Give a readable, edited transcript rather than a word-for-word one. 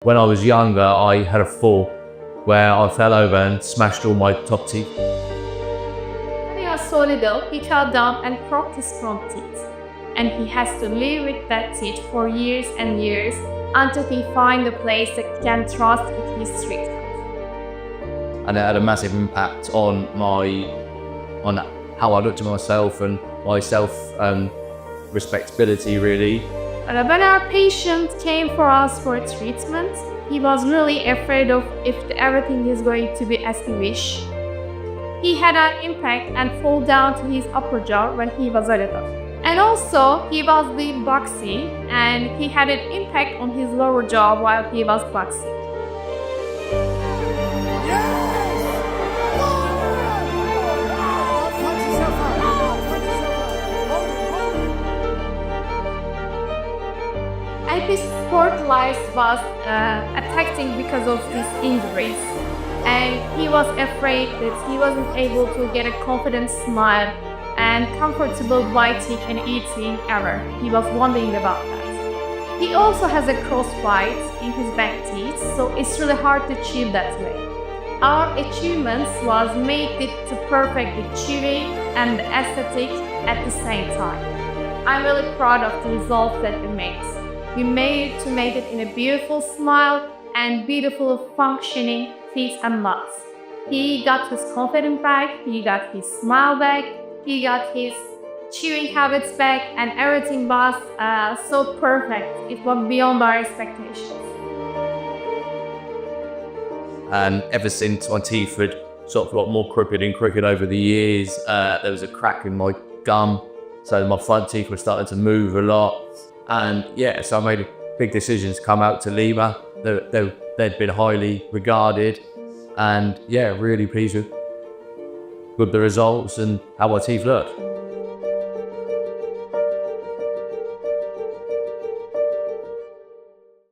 When I was younger, I had a fall where I fell over and smashed all my top teeth. When he was so little, he fell down and cracked his front teeth. And he has to live with that teeth for years and years until he finds a place that he can trust with his treatment. And it had a massive impact on how I looked at myself and my respectability really. When our patient came for us for a treatment, he was really afraid of if everything is going to be as he wished. He had an impact and fall down to his upper jaw when he was a little. And also, he was doing boxing and he had an impact on his lower jaw while he was boxing. And his sport life was affecting because of these injuries. And he was afraid that he wasn't able to get a confident smile and comfortable biting and eating ever. He was wondering about that. He also has a crossbite in his back teeth, so it's really hard to chew that way. Our achievements was make it to perfectly chewy and aesthetic at the same time. I'm really proud of the result that we made. We made it in a beautiful smile and beautiful functioning teeth and mouth. He got his confidence back, he got his smile back, he got his chewing habits back, and everything was so perfect. It was beyond our expectations. And ever since my teeth had sort of got more crooked and crooked over the years, there was a crack in my gum, so my front teeth were starting to move a lot. And yeah, so I made a big decision to come out to Lema. They'd been highly regarded, and yeah, really pleased with the results and how my teeth look.